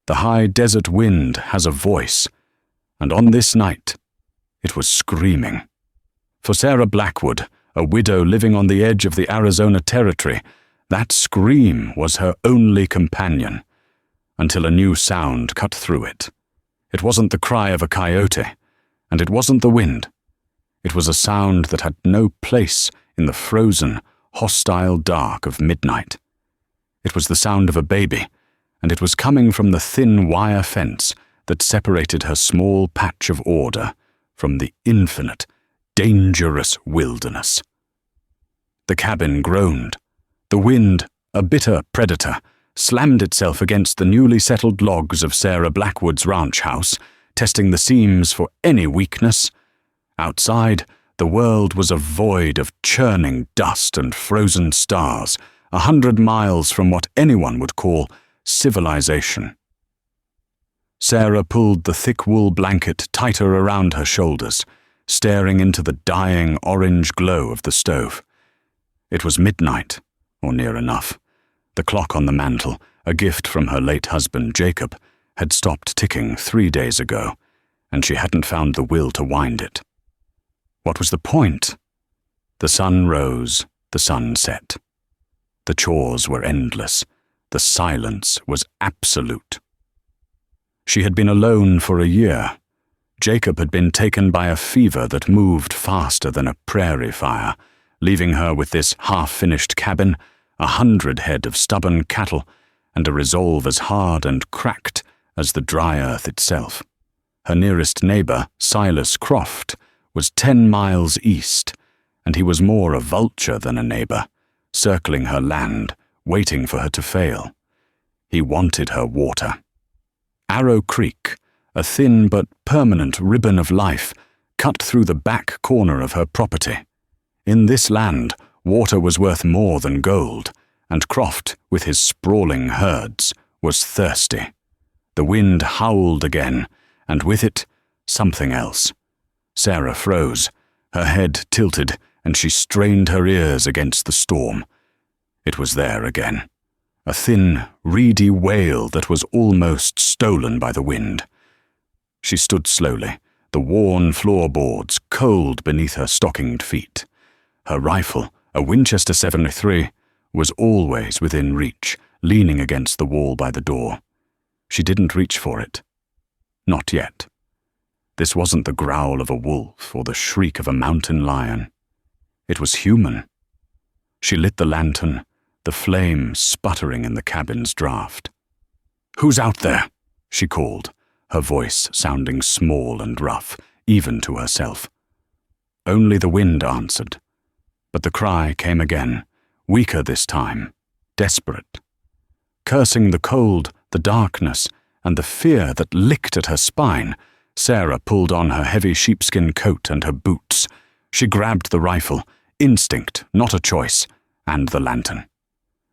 The high desert wind has a voice, and on this night, it was screaming. For Sarah Blackwood, a widow living on the edge of the Arizona Territory, that scream was her only companion, until a new sound cut through it. It wasn't the cry of a coyote, and it wasn't the wind. It was a sound that had no place in the frozen, hostile dark of midnight. It was the sound of a baby, and it was coming from the thin wire fence that separated her small patch of order from the infinite, dangerous wilderness. The cabin groaned. The wind, a bitter predator, slammed itself against the newly settled logs of Sarah Blackwood's ranch house, testing the seams for any weakness. Outside, the world was a void of churning dust and frozen stars, 100 miles from what anyone would call civilization. Sarah pulled the thick wool blanket tighter around her shoulders, staring into the dying orange glow of the stove. It was midnight, or near enough. The clock on the mantel, a gift from her late husband Jacob, had stopped ticking 3 days ago, and she hadn't found the will to wind it. What was the point? The sun rose, the sun set. The chores were endless. The silence was absolute. She had been alone for a year. Jacob had been taken by a fever that moved faster than a prairie fire, leaving her with this half-finished cabin, 100 head of stubborn cattle, and a resolve as hard and cracked as the dry earth itself. Her nearest neighbor, Silas Croft, was 10 miles east, and he was more a vulture than a neighbor, circling her land, waiting for her to fail. He wanted her water. Arrow Creek, a thin but permanent ribbon of life, cut through the back corner of her property. In this land, water was worth more than gold, and Croft, with his sprawling herds, was thirsty. The wind howled again, and with it, something else. Sarah froze, her head tilted, and she strained her ears against the storm. It was there again. A thin, reedy wail that was almost stolen by the wind. She stood slowly, the worn floorboards cold beneath her stockinged feet. Her rifle, a Winchester .73, was always within reach, leaning against the wall by the door. She didn't reach for it. Not yet. This wasn't the growl of a wolf or the shriek of a mountain lion. It was human. She lit the lantern, the flame sputtering in the cabin's draft. "Who's out there?" she called, her voice sounding small and rough, even to herself. Only the wind answered, but the cry came again, weaker this time, desperate. Cursing the cold, the darkness, and the fear that licked at her spine, Sarah pulled on her heavy sheepskin coat and her boots. She grabbed the rifle, instinct, not a choice, and the lantern.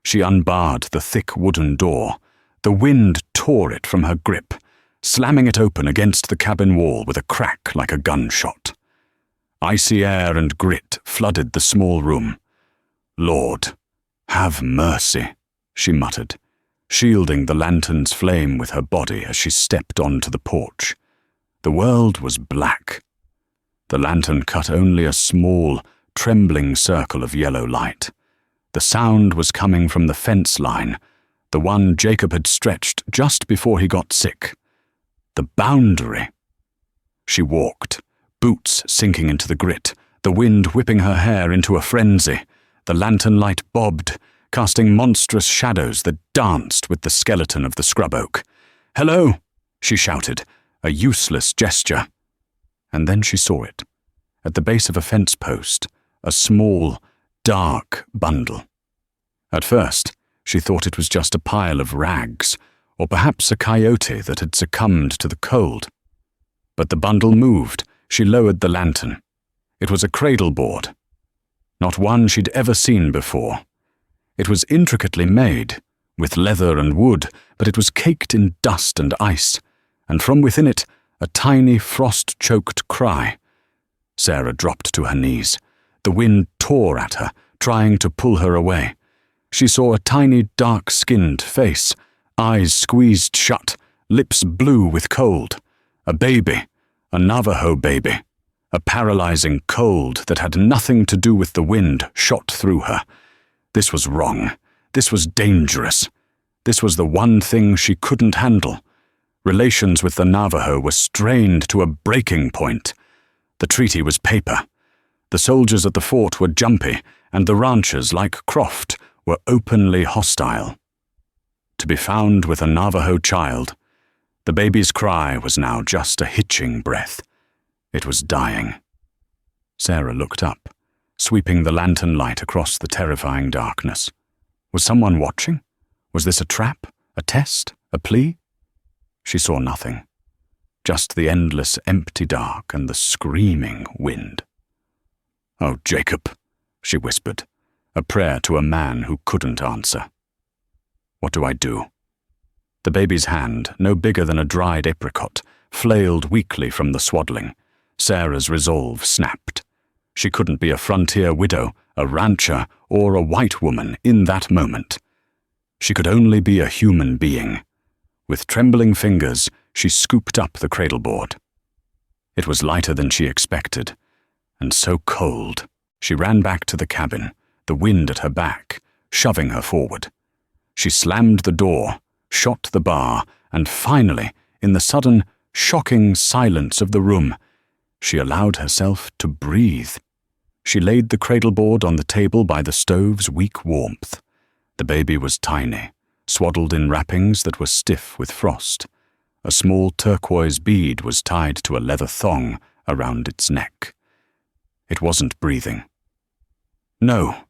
She unbarred the thick wooden door. The wind tore it from her grip, slamming it open against the cabin wall with a crack like a gunshot. Icy air and grit flooded the small room. "Lord, have mercy," she muttered, shielding the lantern's flame with her body as she stepped onto the porch. The world was black. The lantern cut only a small, trembling circle of yellow light. The sound was coming from the fence line, the one Jacob had stretched just before he got sick. The boundary. She walked, boots sinking into the grit, the wind whipping her hair into a frenzy. The lantern light bobbed, casting monstrous shadows that danced with the skeleton of the scrub oak. "Hello!" she shouted, a useless gesture. And then she saw it. At the base of a fence post, a small, dark bundle. At first, she thought it was just a pile of rags, or perhaps a coyote that had succumbed to the cold. But the bundle moved. She lowered the lantern. It was a cradle board. Not one she'd ever seen before. It was intricately made, with leather and wood, but it was caked in dust and ice, and from within it, a tiny frost-choked cry. Sarah dropped to her knees. The wind tore at her, trying to pull her away. She saw a tiny, dark-skinned face, eyes squeezed shut, lips blue with cold. A baby, a Navajo baby. A paralyzing cold that had nothing to do with the wind shot through her. This was wrong. This was dangerous. This was the one thing she couldn't handle. Relations with the Navajo were strained to a breaking point. The treaty was paper. The soldiers at the fort were jumpy, and the ranchers, like Croft, were openly hostile. To be found with a Navajo child, the baby's cry was now just a hitching breath. It was dying. Sarah looked up, sweeping the lantern light across the terrifying darkness. Was someone watching? Was this a trap? A test? A plea? She saw nothing. Just the endless empty dark and the screaming wind. "Oh, Jacob," she whispered, a prayer to a man who couldn't answer. "What do I do?" The baby's hand, no bigger than a dried apricot, flailed weakly from the swaddling. Sarah's resolve snapped. She couldn't be a frontier widow, a rancher, or a white woman in that moment. She could only be a human being. With trembling fingers, she scooped up the cradleboard. It was lighter than she expected, and so cold. She ran back to the cabin, the wind at her back, shoving her forward. She slammed the door, shot the bar, and finally, in the sudden, shocking silence of the room, she allowed herself to breathe. She laid the cradleboard on the table by the stove's weak warmth. The baby was tiny, swaddled in wrappings that were stiff with frost. A small turquoise bead was tied to a leather thong around its neck. It wasn't breathing. "No,"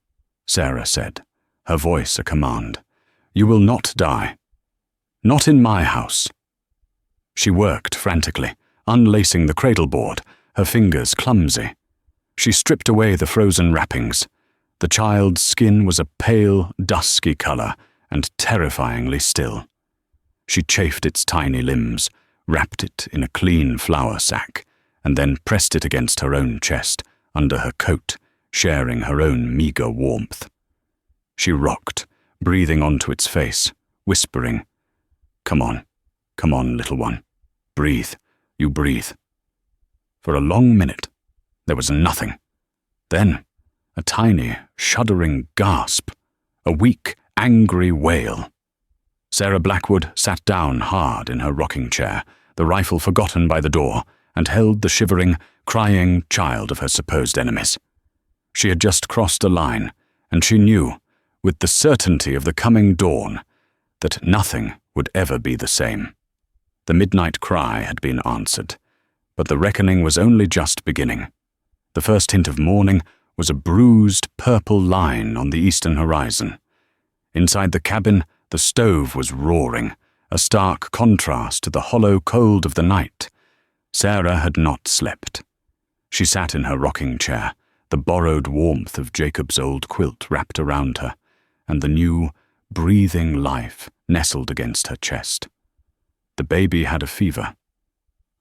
Sarah said, her voice a command. "You will not die. Not in my house." She worked frantically, unlacing the cradleboard, her fingers clumsy. She stripped away the frozen wrappings. The child's skin was a pale, dusky color and terrifyingly still. She chafed its tiny limbs, wrapped it in a clean flour sack, and then pressed it against her own chest, under her coat, sharing her own meager warmth. She rocked, breathing onto its face, whispering, come on, little one. Breathe, you breathe." For a long minute, there was nothing. Then, a tiny, shuddering gasp, a weak, angry wail. Sarah Blackwood sat down hard in her rocking chair, the rifle forgotten by the door, and held the shivering, crying child of her supposed enemies. She had just crossed a line, and she knew, with the certainty of the coming dawn, that nothing would ever be the same. The midnight cry had been answered, but the reckoning was only just beginning. The first hint of morning was a bruised purple line on the eastern horizon. Inside the cabin, the stove was roaring, a stark contrast to the hollow cold of the night. Sarah had not slept. She sat in her rocking chair, the borrowed warmth of Jacob's old quilt wrapped around her, and the new, breathing life nestled against her chest. The baby had a fever.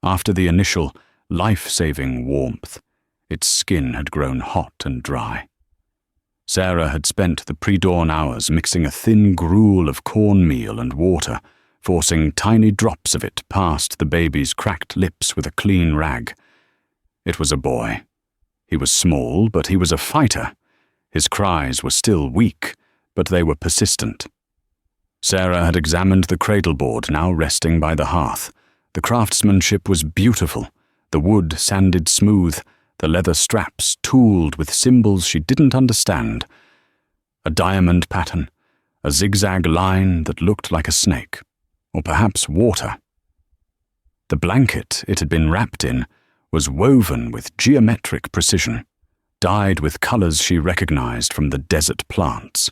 After the initial, life-saving warmth, its skin had grown hot and dry. Sarah had spent the pre-dawn hours mixing a thin gruel of cornmeal and water, forcing tiny drops of it past the baby's cracked lips with a clean rag. It was a boy. He was small, but he was a fighter. His cries were still weak, but they were persistent. Sarah had examined the cradleboard now resting by the hearth. The craftsmanship was beautiful, the wood sanded smooth, the leather straps tooled with symbols she didn't understand. A diamond pattern, a zigzag line that looked like a snake, or perhaps water. The blanket it had been wrapped in was woven with geometric precision, dyed with colors she recognized from the desert plants,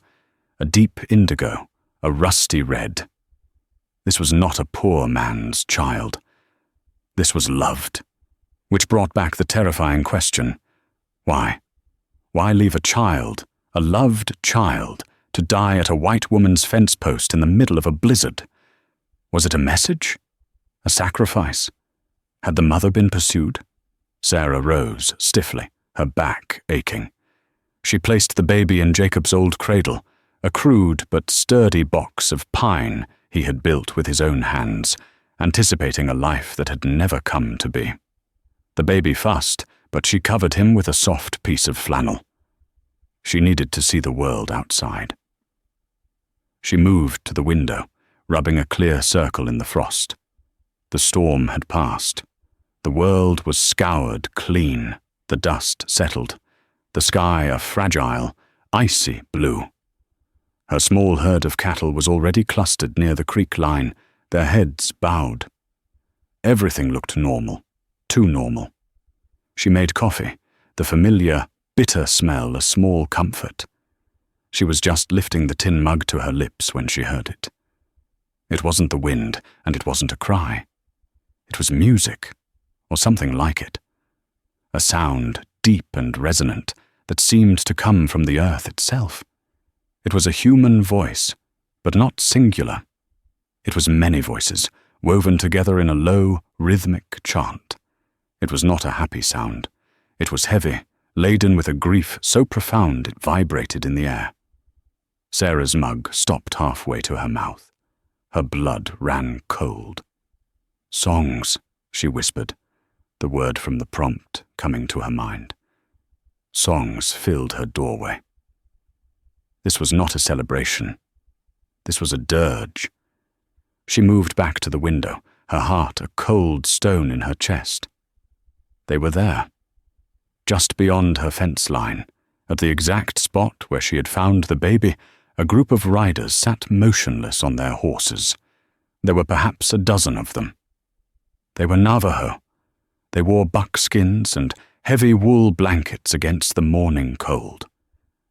a deep indigo, a rusty red. This was not a poor man's child. This was loved, which brought back the terrifying question, why? Why leave a child, a loved child, to die at a white woman's fence post in the middle of a blizzard? Was it a message? A sacrifice? Had the mother been pursued? Sarah rose stiffly, her back aching. She placed the baby in Jacob's old cradle, a crude but sturdy box of pine he had built with his own hands, anticipating a life that had never come to be. The baby fussed, but she covered him with a soft piece of flannel. She needed to see the world outside. She moved to the window, rubbing a clear circle in the frost. The storm had passed. The world was scoured clean, the dust settled, the sky a fragile, icy blue. Her small herd of cattle was already clustered near the creek line, their heads bowed. Everything looked normal, too normal. She made coffee, the familiar, bitter smell a small comfort. She was just lifting the tin mug to her lips when she heard it. It wasn't the wind, and it wasn't a cry. It was music, or something like it. A sound, deep and resonant, that seemed to come from the earth itself. It was a human voice, but not singular. It was many voices, woven together in a low, rhythmic chant. It was not a happy sound. It was heavy, laden with a grief so profound it vibrated in the air. Sarah's mug stopped halfway to her mouth. Her blood ran cold. "Songs," she whispered, the word from the prompt coming to her mind. Songs filled her doorway. This was not a celebration. This was a dirge. She moved back to the window, her heart a cold stone in her chest. They were there, just beyond her fence line, at the exact spot where she had found the baby. A group of riders sat motionless on their horses. There were perhaps a dozen of them. They were Navajo. They wore buckskins and heavy wool blankets against the morning cold.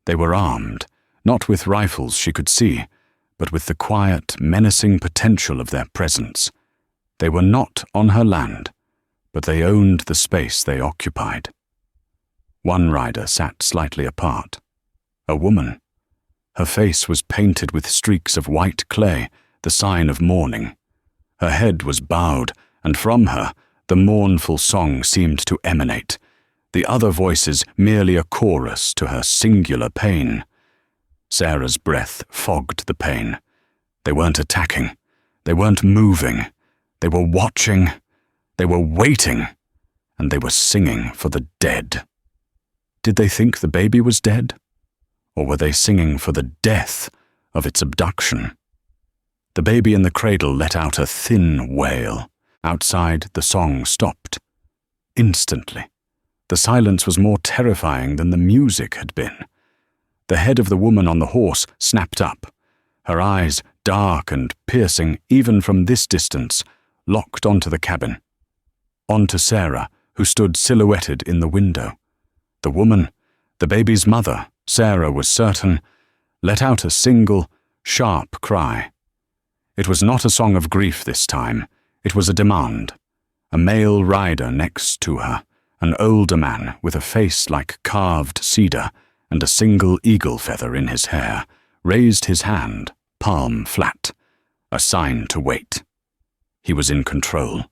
They were armed, not with rifles she could see, but with the quiet, menacing potential of their presence. They were not on her land, but they owned the space they occupied. One rider sat slightly apart. A woman. Her face was painted with streaks of white clay, the sign of mourning. Her head was bowed, and from her the mournful song seemed to emanate, the other voices merely a chorus to her singular pain. Sarah's breath fogged the pain. They weren't attacking. They weren't moving. They were watching. They were waiting. And they were singing for the dead. Did they think the baby was dead? Or were they singing for the death of its abduction? The baby in the cradle let out a thin wail. Outside, the song stopped. Instantly. The silence was more terrifying than the music had been. The head of the woman on the horse snapped up. Her eyes, dark and piercing even from this distance, locked onto the cabin. Onto Sarah, who stood silhouetted in the window. The woman, the baby's mother, Sarah was certain, let out a single, sharp cry. It was not a song of grief this time. It was a demand. A male rider next to her, an older man with a face like carved cedar and a single eagle feather in his hair, raised his hand, palm flat, a sign to wait. He was in control.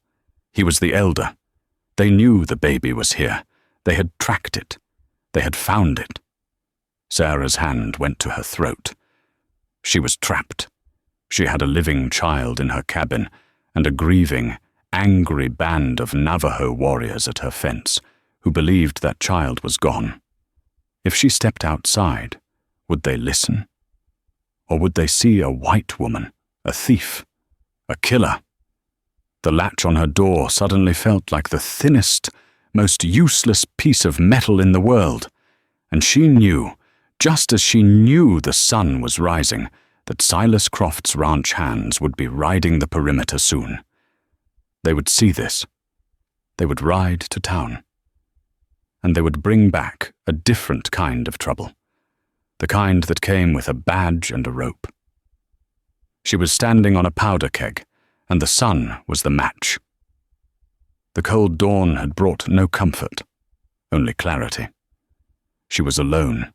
He was the elder. They knew the baby was here. They had tracked it. They had found it. Sarah's hand went to her throat. She was trapped. She had a living child in her cabin and a grieving, angry band of Navajo warriors at her fence who believed that child was gone. If she stepped outside, would they listen? Or would they see a white woman, a thief, a killer? The latch on her door suddenly felt like the thinnest, most useless piece of metal in the world, and she knew, just as she knew the sun was rising, that Silas Croft's ranch hands would be riding the perimeter soon. They would see this. They would ride to town. And they would bring back a different kind of trouble, the kind that came with a badge and a rope. She was standing on a powder keg, and the sun was the match. The cold dawn had brought no comfort, only clarity. She was alone,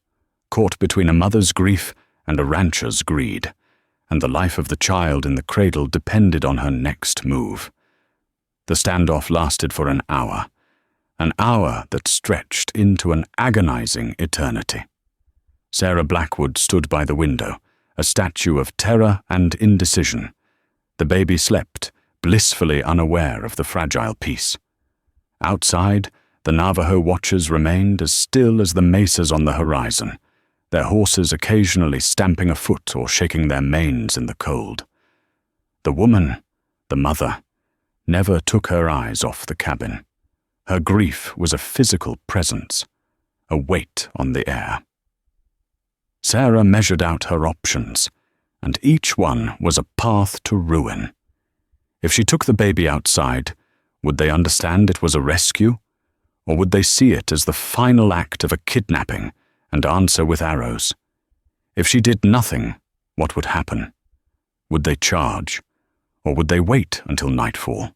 caught between a mother's grief and a rancher's greed, and the life of the child in the cradle depended on her next move. The standoff lasted for an hour that stretched into an agonizing eternity. Sarah Blackwood stood by the window, a statue of terror and indecision. The baby slept, blissfully unaware of the fragile peace. Outside, the Navajo watchers remained as still as the mesas on the horizon, their horses occasionally stamping a foot or shaking their manes in the cold. The woman, the mother, never took her eyes off the cabin. Her grief was a physical presence, a weight on the air. Sarah measured out her options, and each one was a path to ruin. If she took the baby outside, would they understand it was a rescue? Or would they see it as the final act of a kidnapping and answer with arrows? If she did nothing, what would happen? Would they charge? Or would they wait until nightfall?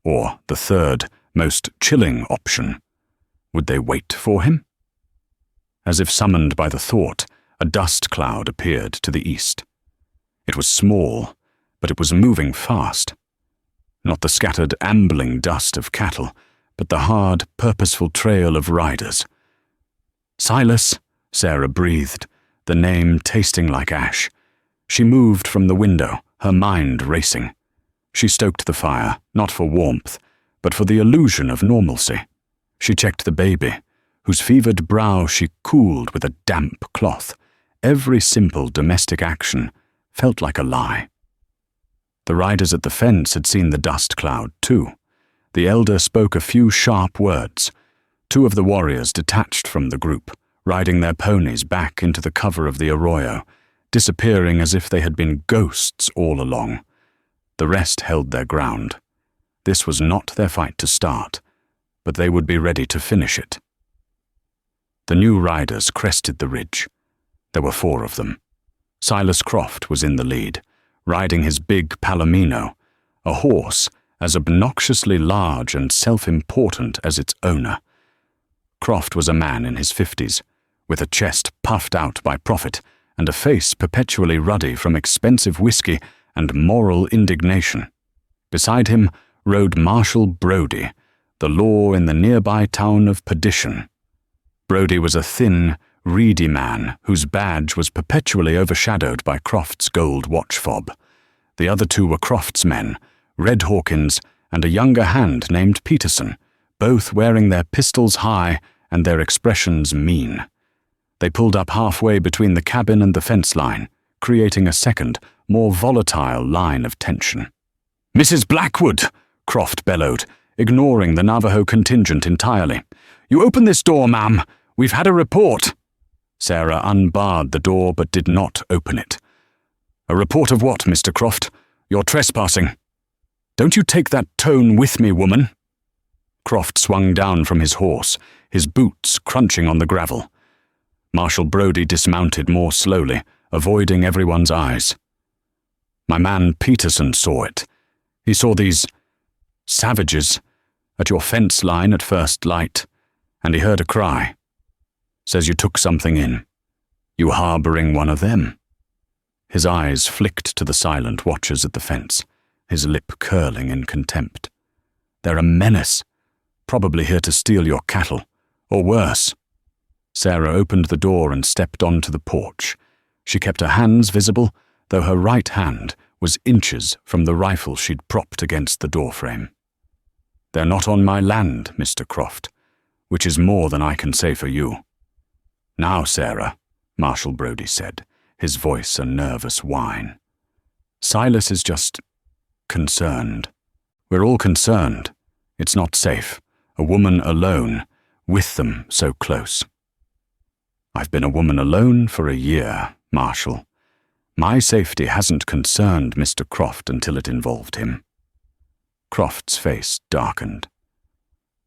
Or, the third, most chilling option, would they wait for him? As if summoned by the thought, a dust cloud appeared to the east. It was small, but it was moving fast. Not the scattered ambling dust of cattle, but the hard, purposeful trail of riders. "Silas," Sarah breathed, the name tasting like ash. She moved from the window, her mind racing. She stoked the fire, not for warmth, but for the illusion of normalcy. She checked the baby, whose fevered brow she cooled with a damp cloth. Every simple domestic action felt like a lie. The riders at the fence had seen the dust cloud too. The elder spoke a few sharp words. Two of the warriors detached from the group, riding their ponies back into the cover of the arroyo, disappearing as if they had been ghosts all along. The rest held their ground. This was not their fight to start, but they would be ready to finish it. The new riders crested the ridge. There were 4 of them. Silas Croft was in the lead, riding his big palomino, a horse as obnoxiously large and self-important as its owner. Croft was a man in his 50s, with a chest puffed out by profit and a face perpetually ruddy from expensive whiskey and moral indignation. Beside him rode Marshal Brody, the law in the nearby town of Perdition. Brody was a thin, reedy man whose badge was perpetually overshadowed by Croft's gold watch fob. The other 2 were Croft's men, Red Hawkins and a younger hand named Peterson, both wearing their pistols high and their expressions mean. They pulled up halfway between the cabin and the fence line, creating a second, more volatile line of tension. "Mrs. Blackwood!" Croft bellowed, ignoring the Navajo contingent entirely. "You open this door, ma'am. We've had a report." Sarah unbarred the door but did not open it. "A report of what, Mr. Croft? You're trespassing." "Don't you take that tone with me, woman." Croft swung down from his horse, his boots crunching on the gravel. Marshal Brody dismounted more slowly, avoiding everyone's eyes. "My man Peterson saw it. He saw these savages at your fence line at first light, and he heard a cry. Says you took something in. You harboring one of them?" His eyes flicked to the silent watchers at the fence, his lip curling in contempt. "They're a menace, probably here to steal your cattle, or worse." Sarah opened the door and stepped onto the porch. She kept her hands visible, though her right hand was inches from the rifle she'd propped against the doorframe. "They're not on my land, Mr. Croft, which is more than I can say for you." "Now, Sarah," Marshal Brody said, his voice a nervous whine. "Silas is just concerned. We're all concerned. It's not safe. A woman alone, with them so close." "I've been a woman alone for a year, Marshal. My safety hasn't concerned Mr. Croft until it involved him." Croft's face darkened.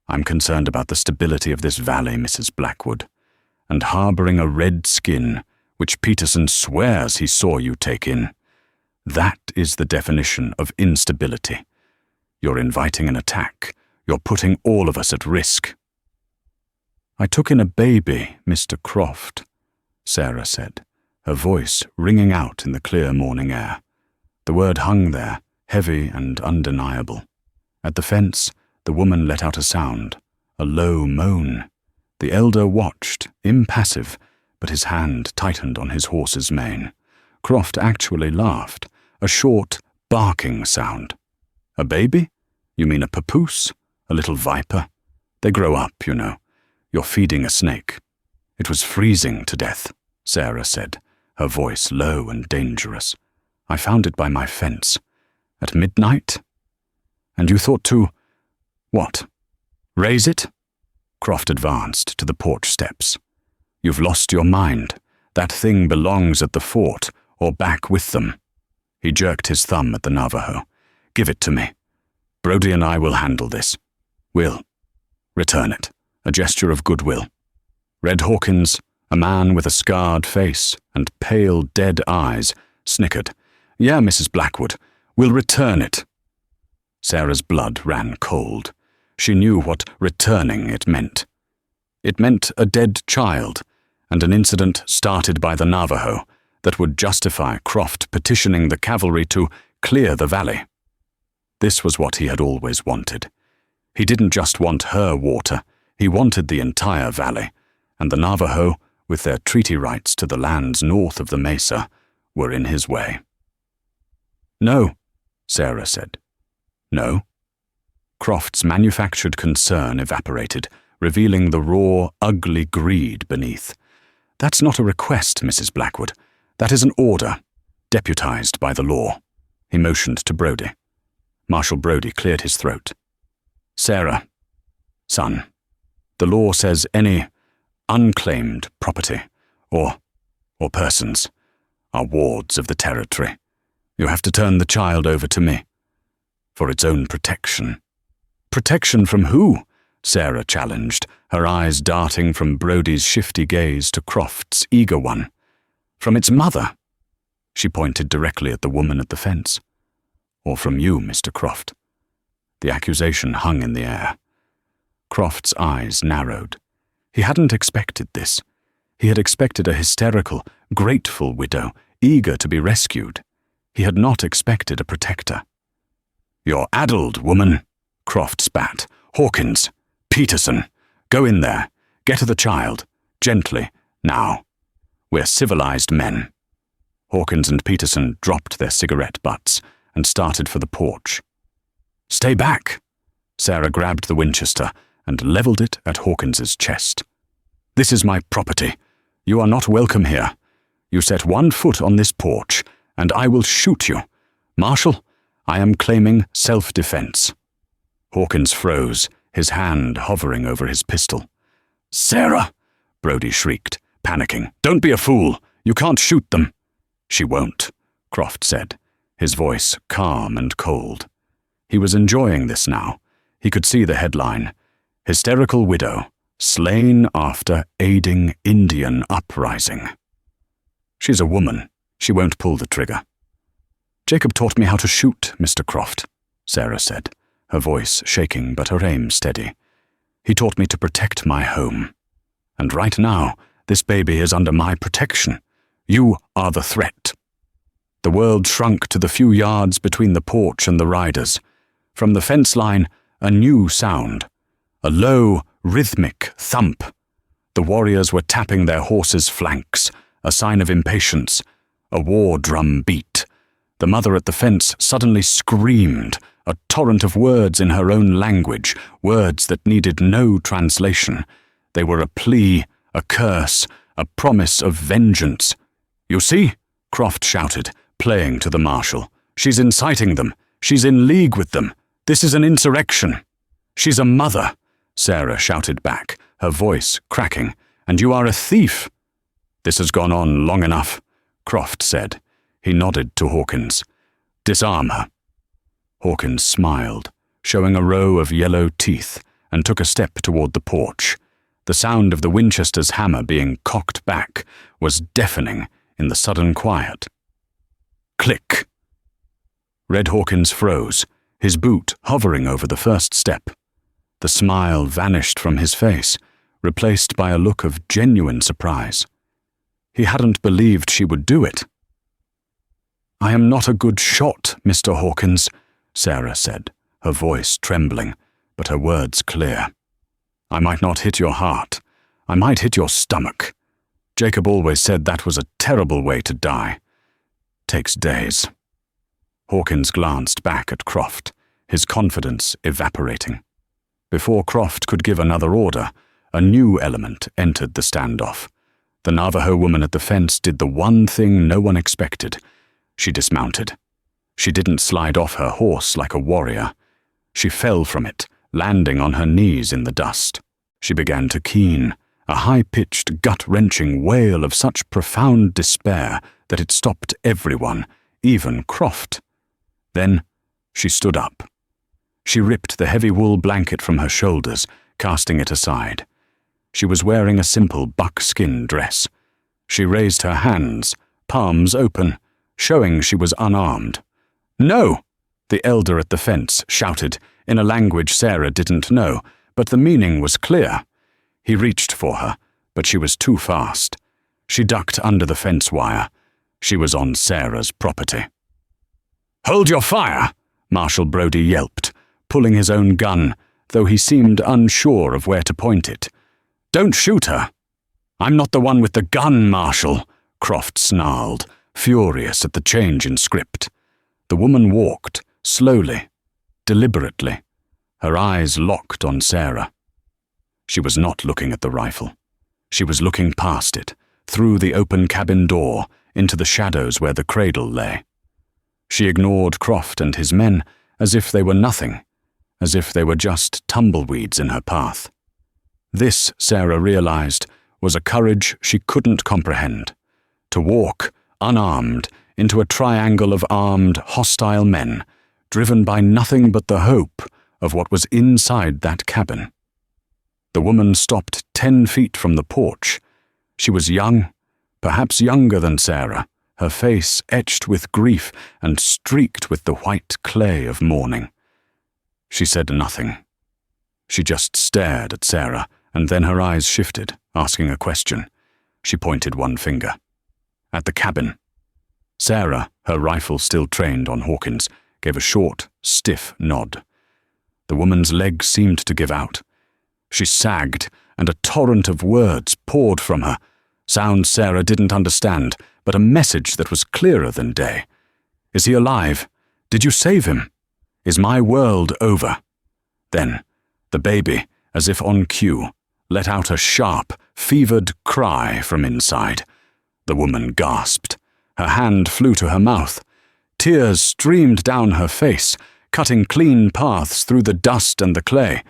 "I'm concerned about the stability of this valley, Mrs. Blackwood, and harboring a red skin, which Peterson swears he saw you take in. That is the definition of instability. You're inviting an attack. You're putting all of us at risk." "I took in a baby, Mr. Croft," Sarah said, her voice ringing out in the clear morning air. The word hung there, heavy and undeniable. At the fence, the woman let out a sound, a low moan. The elder watched, impassive, but his hand tightened on his horse's mane. Croft actually laughed, a short, barking sound. A baby? You mean a papoose? A little viper? They grow up, you know. You're feeding a snake. It was freezing to death, Sarah said, her voice low and dangerous. I found it by my fence. At midnight? And you thought to… what? Raise it? Croft advanced to the porch steps. You've lost your mind. That thing belongs at the fort, or back with them. He jerked his thumb at the Navajo. Give it to me. Brody and I will handle this. We'll return it, a gesture of goodwill. Red Hawkins, a man with a scarred face and pale, dead eyes, snickered. Yeah, Mrs. Blackwood, we'll return it. Sarah's blood ran cold. She knew what returning it meant. It meant a dead child, and an incident started by the Navajo that would justify Croft petitioning the cavalry to clear the valley. This was what he had always wanted. He didn't just want her water, he wanted the entire valley, and the Navajo, with their treaty rights to the lands north of the mesa, were in his way. No, Sarah said. No. Croft's manufactured concern evaporated, revealing the raw, ugly greed beneath. That's not a request, Mrs. Blackwood. That is an order, deputized by the law. He motioned to Brody. Marshal Brody cleared his throat. Sarah, son, the law says any unclaimed property or persons are wards of the territory. You have to turn the child over to me for its own protection. Protection from who? Sarah challenged, her eyes darting from Brody's shifty gaze to Croft's eager one. From its mother. She pointed directly at the woman at the fence. Or from you, Mr. Croft. The accusation hung in the air. Croft's eyes narrowed. He hadn't expected this. He had expected a hysterical, grateful widow, eager to be rescued. He had not expected a protector. You're addled, woman, Croft spat. Hawkins, Peterson, go in there. Get to the child. Gently, now. We're civilized men. Hawkins and Peterson dropped their cigarette butts and started for the porch. Stay back! Sarah grabbed the Winchester and leveled it at Hawkins's chest. This is my property. You are not welcome here. You set one foot on this porch, and I will shoot you. Marshal, I am claiming self-defense. Hawkins froze, his hand hovering over his pistol. Sarah! Brody shrieked, panicking. Don't be a fool. You can't shoot them. She won't, Croft said, his voice calm and cold. He was enjoying this now. He could see the headline, Hysterical Widow, Slain After Aiding Indian Uprising. She's a woman. She won't pull the trigger. Jacob taught me how to shoot, Mr. Croft, Sarah said, her voice shaking but her aim steady. He taught me to protect my home. And right now, this baby is under my protection. You are the threat. The world shrunk to the few yards between the porch and the riders. From the fence line, a new sound. A low, rhythmic thump. The warriors were tapping their horses' flanks, a sign of impatience. A war drum beat. The mother at the fence suddenly screamed, a torrent of words in her own language, words that needed no translation. They were a plea, a curse, a promise of vengeance. You see? Croft shouted, playing to the marshal. She's inciting them. She's in league with them. This is an insurrection. She's a mother, Sarah shouted back, her voice cracking. And you are a thief. This has gone on long enough, Croft said. He nodded to Hawkins. Disarm her. Hawkins smiled, showing a row of yellow teeth, and took a step toward the porch. The sound of the Winchester's hammer being cocked back was deafening in the sudden quiet. Click! Red Hawkins froze, his boot hovering over the first step. The smile vanished from his face, replaced by a look of genuine surprise. He hadn't believed she would do it. I am not a good shot, Mr. Hawkins, Sarah said, her voice trembling, but her words clear. I might not hit your heart. I might hit your stomach. Jacob always said that was a terrible way to die. Takes days. Hawkins glanced back at Croft, his confidence evaporating. Before Croft could give another order, a new element entered the standoff. The Navajo woman at the fence did the one thing no one expected. She dismounted. She didn't slide off her horse like a warrior. She fell from it, landing on her knees in the dust. She began to keen, a high-pitched, gut-wrenching wail of such profound despair that it stopped everyone, even Croft. Then she stood up. She ripped the heavy wool blanket from her shoulders, casting it aside. She was wearing a simple buckskin dress. She raised her hands, palms open, showing she was unarmed. "No!" the elder at the fence shouted, in a language Sarah didn't know, but the meaning was clear. He reached for her, but she was too fast. She ducked under the fence wire. She was on Sarah's property. "Hold your fire!" Marshal Brody yelped, pulling his own gun, though he seemed unsure of where to point it. "Don't shoot her!" "I'm not the one with the gun, Marshal," Croft snarled, furious at the change in script. The woman walked, slowly, deliberately, her eyes locked on Sarah. She was not looking at the rifle. She was looking past it, through the open cabin door, into the shadows where the cradle lay. She ignored Croft and his men as if they were nothing, as if they were just tumbleweeds in her path. This, Sarah realized, was a courage she couldn't comprehend. To walk, unarmed, into a triangle of armed, hostile men, driven by nothing but the hope of what was inside that cabin. The woman stopped 10 feet from the porch. She was young, perhaps younger than Sarah, her face etched with grief and streaked with the white clay of mourning. She said nothing. She just stared at Sarah, and then her eyes shifted, asking a question. She pointed one finger. At the cabin. Sarah, her rifle still trained on Hawkins, gave a short, stiff nod. The woman's legs seemed to give out. She sagged, and a torrent of words poured from her, sounds Sarah didn't understand, but a message that was clearer than day. "Is he alive? Did you save him? Is my world over?" Then, the baby, as if on cue, let out a sharp, fevered cry from inside. The woman gasped. Her hand flew to her mouth. Tears streamed down her face, cutting clean paths through the dust and the clay.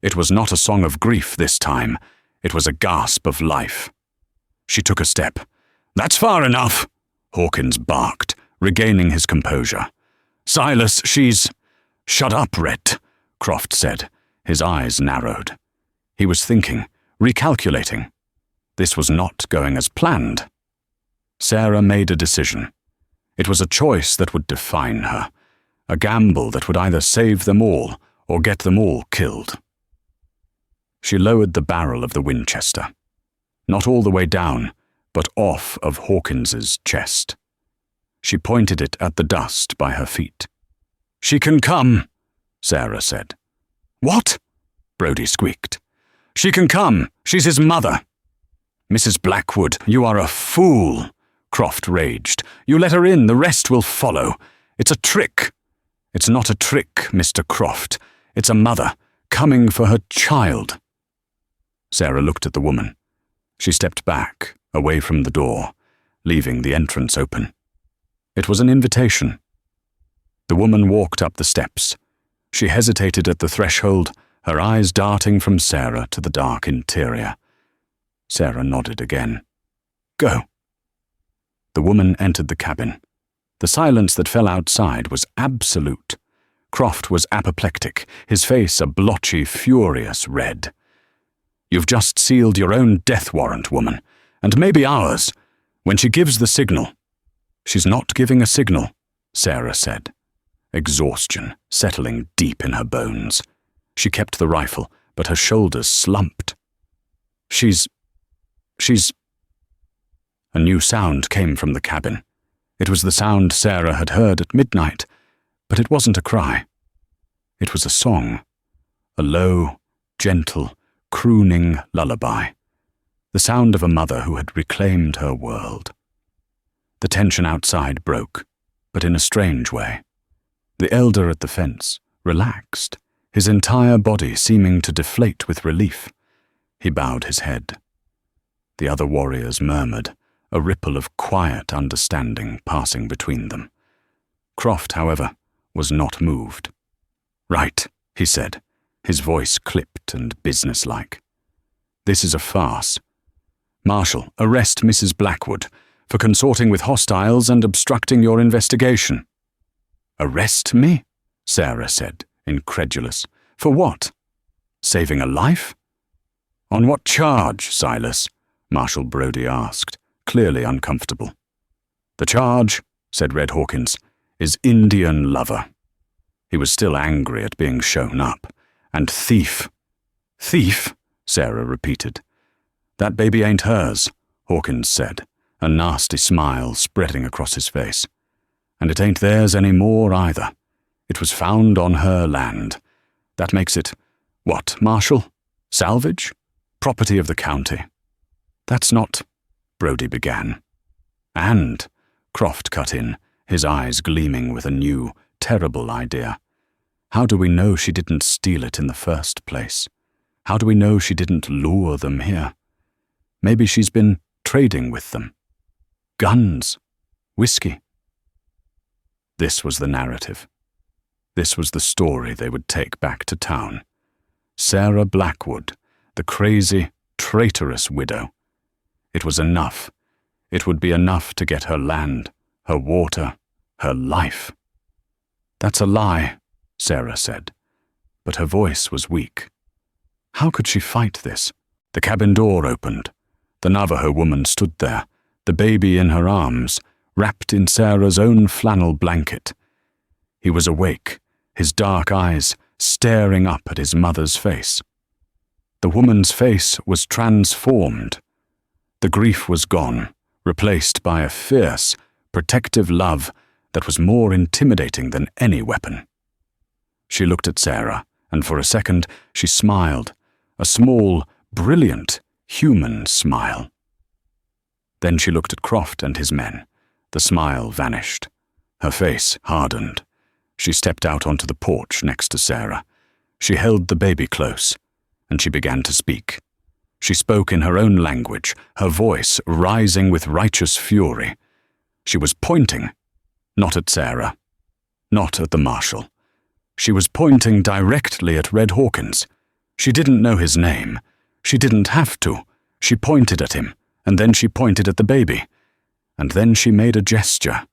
It was not a song of grief this time. It was a gasp of life. She took a step. "That's far enough," Hawkins barked, regaining his composure. "Silas, she's—" "Shut up, Rhett," Croft said. His eyes narrowed. He was thinking, recalculating. This was not going as planned. Sarah made a decision. It was a choice that would define her, a gamble that would either save them all or get them all killed. She lowered the barrel of the Winchester, not all the way down, but off of Hawkins's chest. She pointed it at the dust by her feet. "She can come," Sarah said. "What?" Brody squeaked. "She can come. She's his mother." "Mrs. Blackwood, you are a fool," Croft raged. "You let her in, the rest will follow. It's a trick." "It's not a trick, Mr. Croft. It's a mother, coming for her child." Sarah looked at the woman. She stepped back, away from the door, leaving the entrance open. It was an invitation. The woman walked up the steps. She hesitated at the threshold, her eyes darting from Sarah to the dark interior. Sarah nodded again. "Go." The woman entered the cabin. The silence that fell outside was absolute. Croft was apoplectic, his face a blotchy, furious red. "You've just sealed your own death warrant, woman, and maybe ours, when she gives the signal." "She's not giving a signal," Sarah said, exhaustion settling deep in her bones. She kept the rifle, but her shoulders slumped. She's... A new sound came from the cabin. It was the sound Sarah had heard at midnight, but it wasn't a cry. It was a song, a low, gentle, crooning lullaby, the sound of a mother who had reclaimed her world. The tension outside broke, but in a strange way. The elder at the fence, relaxed, his entire body seeming to deflate with relief. He bowed his head. The other warriors murmured, a ripple of quiet understanding passing between them. Croft, however, was not moved. "Right," he said, his voice clipped and businesslike. "This is a farce. Marshal, arrest Mrs. Blackwood for consorting with hostiles and obstructing your investigation." "Arrest me?" Sarah said, incredulous. "For what? Saving a life?" "On what charge, Silas?" Marshal Brodie asked, clearly uncomfortable. "The charge," said Red Hawkins, "is Indian lover." He was still angry at being shown up. "And thief." "Thief?" Sarah repeated. "That baby ain't hers," Hawkins said, a nasty smile spreading across his face. "And it ain't theirs any more either. It was found on her land. That makes it, what, Marshal? Salvage? Property of the county." "That's not," Brodie began. "And," Croft cut in, his eyes gleaming with a new, terrible idea, "how do we know she didn't steal it in the first place? How do we know she didn't lure them here? Maybe she's been trading with them. Guns, whiskey." This was the narrative. This was the story they would take back to town. Sarah Blackwood, the crazy, traitorous widow. It was enough. It would be enough to get her land, her water, her life. "That's a lie," Sarah said, but her voice was weak. How could she fight this? The cabin door opened. The Navajo woman stood there, the baby in her arms, wrapped in Sarah's own flannel blanket. He was awake, his dark eyes staring up at his mother's face. The woman's face was transformed. The grief was gone, replaced by a fierce, protective love that was more intimidating than any weapon. She looked at Sarah, and for a second she smiled, a small, brilliant, human smile. Then she looked at Croft and his men. The smile vanished. Her face hardened. She stepped out onto the porch next to Sarah. She held the baby close, and she began to speak. She spoke in her own language, her voice rising with righteous fury. She was pointing, not at Sarah, not at the marshal. She was pointing directly at Red Hawkins. She didn't know his name. She didn't have to. She pointed at him, and then she pointed at the baby. And then she made a gesture.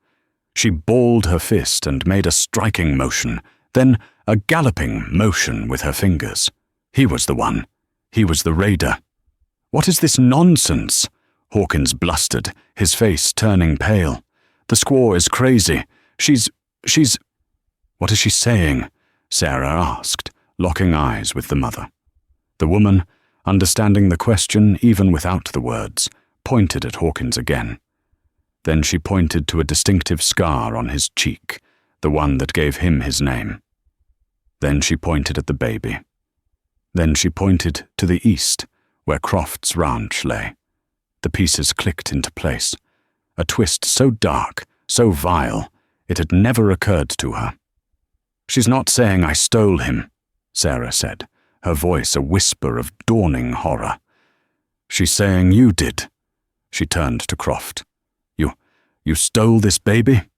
She balled her fist and made a striking motion, then a galloping motion with her fingers. He was the one. He was the raider. "What is this nonsense?" Hawkins blustered, his face turning pale. "The squaw is crazy. She's... "What is she saying?" Sarah asked, locking eyes with the mother. The woman, understanding the question even without the words, pointed at Hawkins again. Then she pointed to a distinctive scar on his cheek, the one that gave him his name. Then she pointed at the baby. Then she pointed to the east, where Croft's ranch lay. The pieces clicked into place. A twist so dark, so vile, it had never occurred to her. "She's not saying I stole him," Sarah said, her voice a whisper of dawning horror. "She's saying you did." She turned to Croft. You stole this baby?"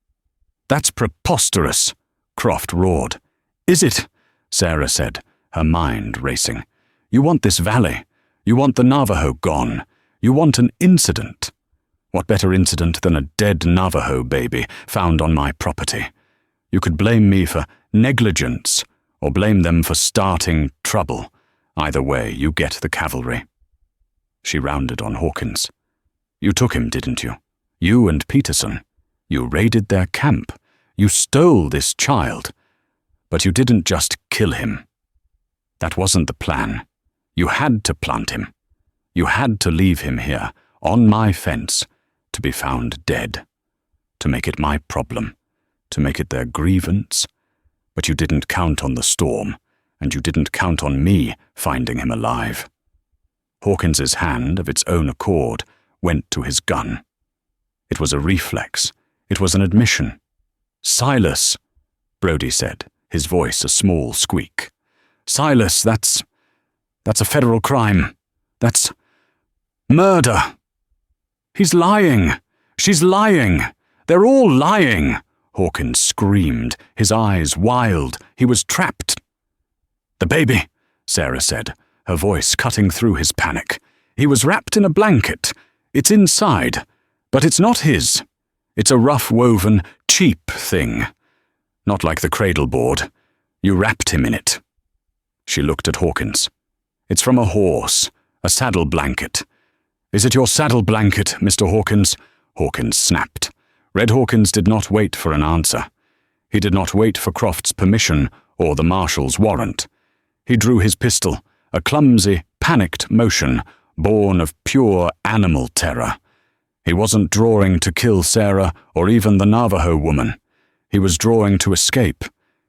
"That's preposterous," Croft roared. "Is it?" Sarah said, her mind racing. "You want this valley. You want the Navajo gone. You want an incident. What better incident than a dead Navajo baby found on my property? You could blame me for negligence or blame them for starting trouble. Either way, you get the cavalry." She rounded on Hawkins. "You took him, didn't you? You and Peterson. You raided their camp. You stole this child. But you didn't just kill him. That wasn't the plan. You had to plant him. You had to leave him here, on my fence, to be found dead. To make it my problem. To make it their grievance. But you didn't count on the storm, and you didn't count on me finding him alive." Hawkins's hand, of its own accord, went to his gun. It was a reflex. It was an admission. "Silas," Brodie said, his voice a small squeak. "Silas, that's a federal crime. That's murder." "He's lying. She's lying. They're all lying," Hawkins screamed, his eyes wild. He was trapped. "The baby," Sarah said, her voice cutting through his panic. "He was wrapped in a blanket. It's inside, but it's not his. It's a rough-woven, cheap thing. Not like the cradle board. You wrapped him in it." She looked at Hawkins. "It's from a horse, a saddle blanket." "Is it your saddle blanket, Mr. Hawkins?" Hawkins snapped. Red Hawkins did not wait for an answer. He did not wait for Croft's permission or the marshal's warrant. He drew his pistol, a clumsy, panicked motion, born of pure animal terror. He wasn't drawing to kill Sarah or even the Navajo woman. He was drawing to escape.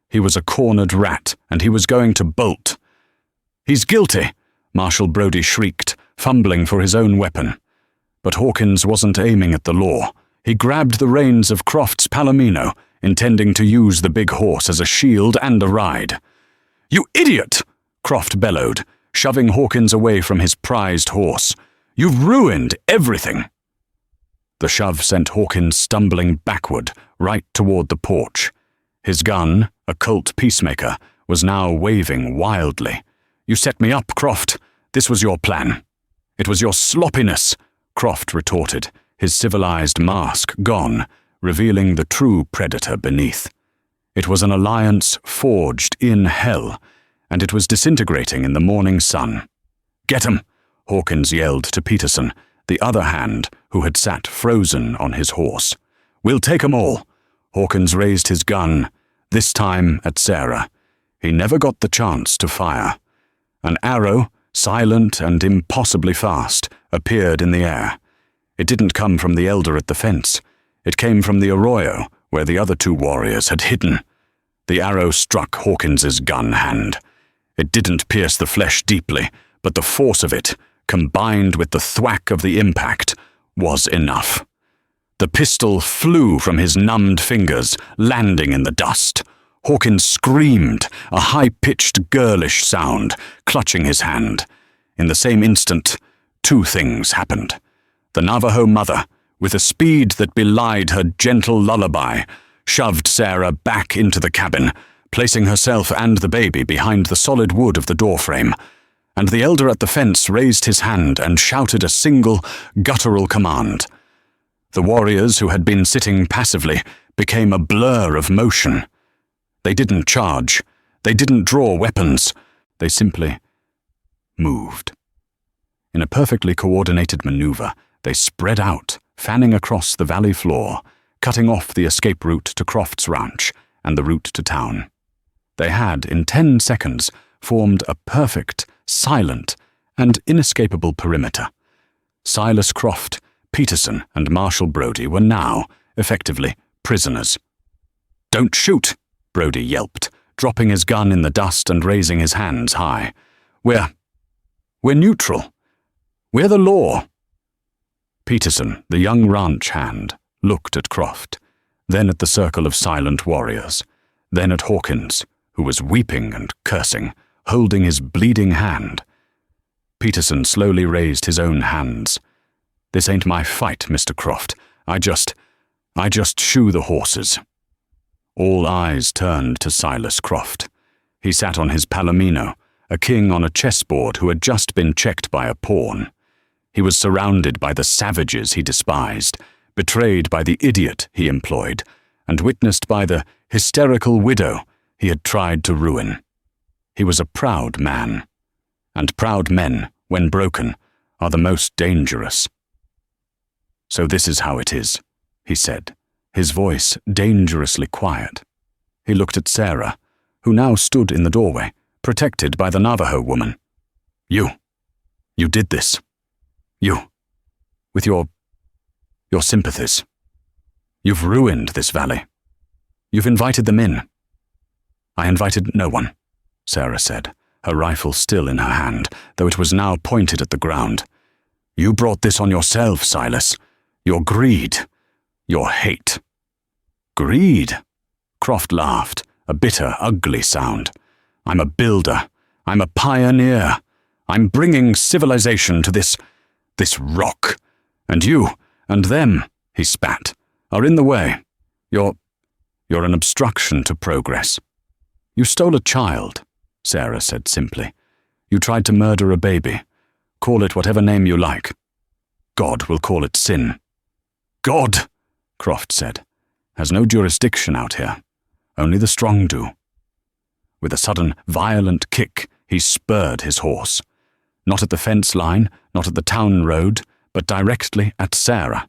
He was a cornered rat, and he was going to bolt. "He's guilty!" Marshal Brody shrieked, fumbling for his own weapon. But Hawkins wasn't aiming at the law. He grabbed the reins of Croft's Palomino, intending to use the big horse as a shield and a ride. "You idiot!" Croft bellowed, shoving Hawkins away from his prized horse. "You've ruined everything!" The shove sent Hawkins stumbling backward, right toward the porch. His gun, a Colt Peacemaker, was now waving wildly. "You set me up, Croft. This was your plan." "It was your sloppiness," Croft retorted, his civilized mask gone, revealing the true predator beneath. It was an alliance forged in hell, and it was disintegrating in the morning sun. "Get 'em!" Hawkins yelled to Peterson, the other hand who had sat frozen on his horse. "We'll take 'em all." Hawkins raised his gun, this time at Sarah. He never got the chance to fire. An arrow, silent and impossibly fast, appeared in the air. It didn't come from the elder at the fence. It came from the arroyo, where the other two warriors had hidden. The arrow struck Hawkins's gun hand. It didn't pierce the flesh deeply, but the force of it, combined with the thwack of the impact, was enough. The pistol flew from his numbed fingers, landing in the dust. Hawkins screamed, a high-pitched girlish sound, clutching his hand. In the same instant, two things happened. The Navajo mother, with a speed that belied her gentle lullaby, shoved Sarah back into the cabin, placing herself and the baby behind the solid wood of the doorframe. And the elder at the fence raised his hand and shouted a single, guttural command. The warriors who had been sitting passively became a blur of motion. They didn't charge. They didn't draw weapons. They simply moved. In a perfectly coordinated maneuver, they spread out, fanning across the valley floor, cutting off the escape route to Croft's ranch and the route to town. They had, in 10 seconds, formed a perfect, silent, and inescapable perimeter. Silas Croft, Peterson, and Marshal Brody were now, effectively, prisoners. "Don't shoot!" Brody yelped, dropping his gun in the dust and raising his hands high. We're neutral. We're the law." Peterson, the young ranch hand, looked at Croft, then at the circle of silent warriors, then at Hawkins, who was weeping and cursing, holding his bleeding hand. Peterson slowly raised his own hands. "This ain't my fight, Mr. Croft. I just shoe the horses." All eyes turned to Silas Croft. He sat on his palomino, a king on a chessboard who had just been checked by a pawn. He was surrounded by the savages he despised, betrayed by the idiot he employed, and witnessed by the hysterical widow he had tried to ruin. He was a proud man, and proud men, when broken, are the most dangerous. "So this is how it is," he said, his voice dangerously quiet. He looked at Sarah, who now stood in the doorway, protected by the Navajo woman. You did this. You, with your sympathies. You've ruined this valley. You've invited them in." "I invited no one," Sarah said, her rifle still in her hand, though it was now pointed at the ground. "You brought this on yourself, Silas. Your greed. Your hate." "Greed?" Croft laughed, a bitter, ugly sound. "I'm a builder. I'm a pioneer. I'm bringing civilization to this rock. And you, and them," he spat, "are in the way. You're an obstruction to progress." "You stole a child," Sarah said simply. "You tried to murder a baby. Call it whatever name you like. God will call it sin." "God," Croft said, "has no jurisdiction out here. Only the strong do." With a sudden, violent kick, he spurred his horse. Not at the fence line, not at the town road, but directly at Sarah.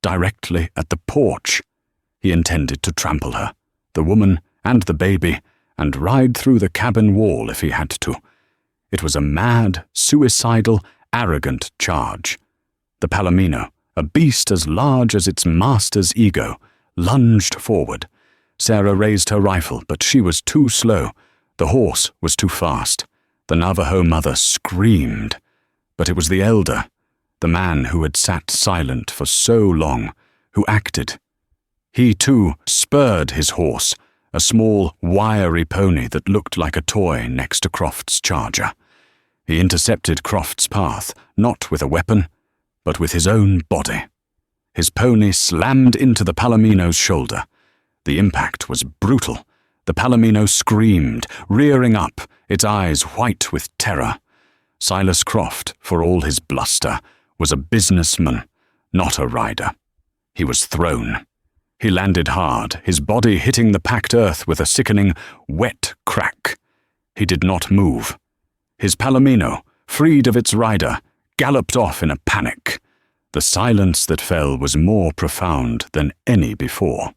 Directly at the porch. He intended to trample her, the woman and the baby, and ride through the cabin wall if he had to. It was a mad, suicidal, arrogant charge. The Palomino, a beast as large as its master's ego, lunged forward. Sarah raised her rifle, but she was too slow. The horse was too fast. The Navajo mother screamed. But it was the elder, the man who had sat silent for so long, who acted. He, too, spurred his horse, a small, wiry pony that looked like a toy next to Croft's charger. He intercepted Croft's path, not with a weapon, but with his own body. His pony slammed into the Palomino's shoulder. The impact was brutal. The Palomino screamed, rearing up, its eyes white with terror. Silas Croft, for all his bluster, was a businessman, not a rider. He was thrown. He landed hard, his body hitting the packed earth with a sickening, wet crack. He did not move. His Palomino, freed of its rider, galloped off in a panic. The silence that fell was more profound than any before.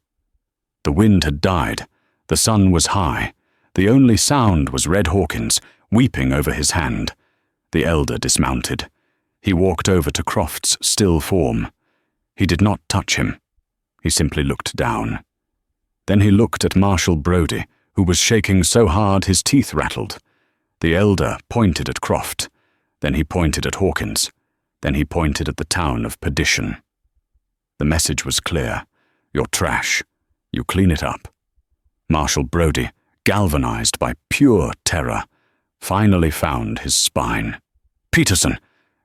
The wind had died. The sun was high. The only sound was Red Hawkins, weeping over his hand. The elder dismounted. He walked over to Croft's still form. He did not touch him. He simply looked down. Then he looked at Marshal Brody, who was shaking so hard his teeth rattled. The elder pointed at Croft. Then he pointed at Hawkins. Then he pointed at the town of Perdition. The message was clear. "You're trash. You clean it up." Marshal Brody, galvanized by pure terror, finally found his spine. "Peterson,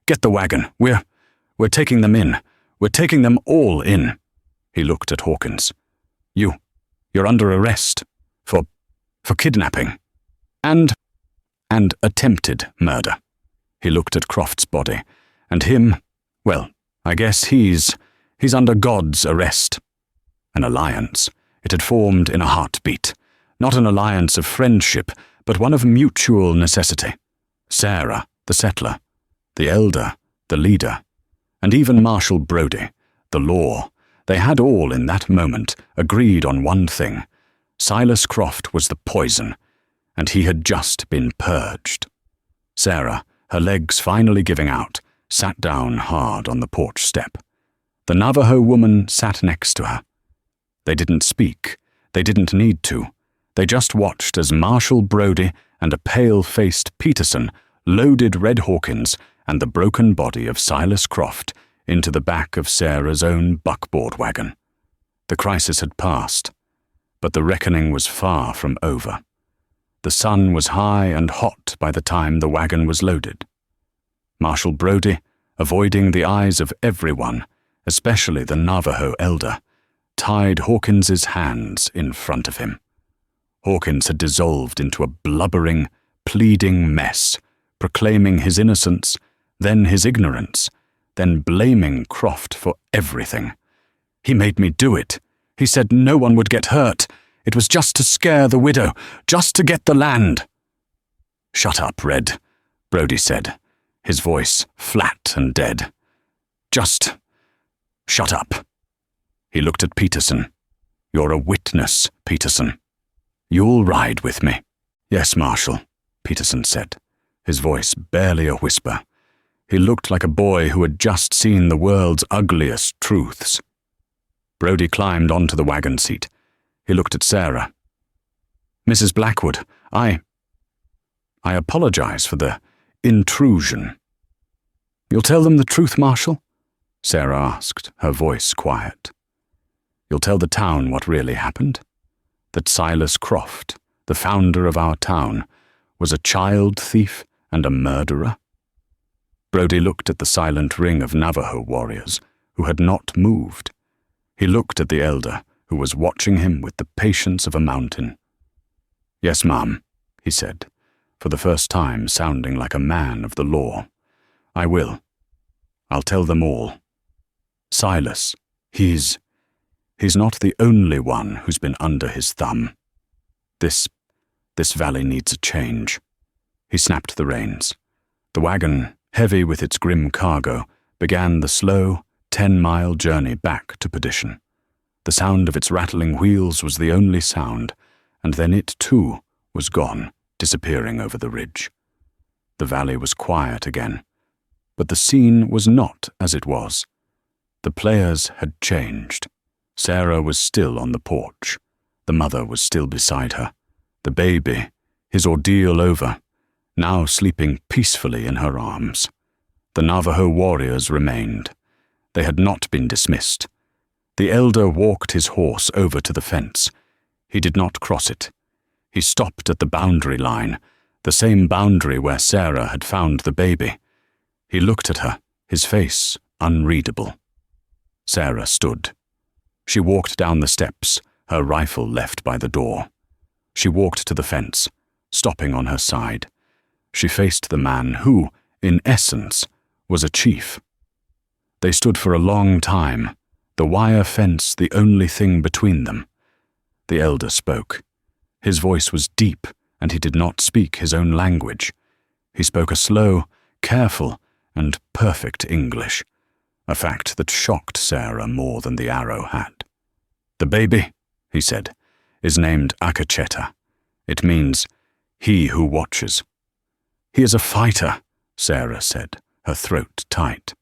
get the wagon. We're taking them in. We're taking them all in." He looked at Hawkins. You're under arrest for kidnapping and attempted murder." He looked at Croft's body, and him, well, I guess he's under God's arrest. An alliance. It had formed in a heartbeat. Not an alliance of friendship, but one of mutual necessity. Sarah, the settler, the elder, the leader, and even Marshal Brody, the law. They had all, in that moment, agreed on one thing. Silas Croft was the poison, and he had just been purged. Sarah, her legs finally giving out, sat down hard on the porch step. The Navajo woman sat next to her. They didn't speak. They didn't need to. They just watched as Marshal Brody and a pale-faced Peterson loaded Red Hawkins and the broken body of Silas Croft into the back of Sarah's own buckboard wagon. The crisis had passed, but the reckoning was far from over. The sun was high and hot by the time the wagon was loaded. Marshal Brody, avoiding the eyes of everyone, especially the Navajo elder, tied Hawkins's hands in front of him. Hawkins had dissolved into a blubbering, pleading mess, proclaiming his innocence, then his ignorance, then blaming Croft for everything. "He made me do it. He said no one would get hurt. It was just to scare the widow, just to get the land." "Shut up, Red," Brody said, his voice flat and dead. "Just shut up." He looked at Peterson. "You're a witness, Peterson. You'll ride with me." "Yes, Marshal," Peterson said, his voice barely a whisper. He looked like a boy who had just seen the world's ugliest truths. Brody climbed onto the wagon seat. He looked at Sarah. "Mrs. Blackwood, I apologize for the intrusion." "You'll tell them the truth, Marshal?" Sarah asked, her voice quiet. "You'll tell the town what really happened? that Silas Croft, the founder of our town, was a child thief and a murderer? Brody looked at the silent ring of Navajo warriors who had not moved. He looked at the elder, who was watching him with the patience of a mountain. "Yes, ma'am," he said, for the first time sounding like a man of the law. "I will. I'll tell them all. Silas, he's not the only one who's been under his thumb. This valley needs a change." He snapped the reins. The wagon, heavy with its grim cargo, began the slow, 10-mile journey back to perdition. The sound of its rattling wheels was the only sound, and then it, too, was gone, disappearing over the ridge. The valley was quiet again, but the scene was not as it was. The players had changed. Sarah was still on the porch. The mother was still beside her. The baby, his ordeal over, now sleeping peacefully in her arms. The Navajo warriors remained. They had not been dismissed. The elder walked his horse over to the fence. He did not cross it. He stopped at the boundary line, the same boundary where Sarah had found the baby. He looked at her, his face unreadable. Sarah stood. She walked down the steps, her rifle left by the door. She walked to the fence, stopping on her side. She faced the man who, in essence, was a chief. They stood for a long time, the wire fence the only thing between them. The elder spoke. His voice was deep, and he did not speak his own language. He spoke a slow, careful, and perfect English, a fact that shocked Sarah more than the arrow had. "The baby," he said, "is named Akacheta. It means, 'he who watches.'" "He is a fighter," Sarah said, her throat tight.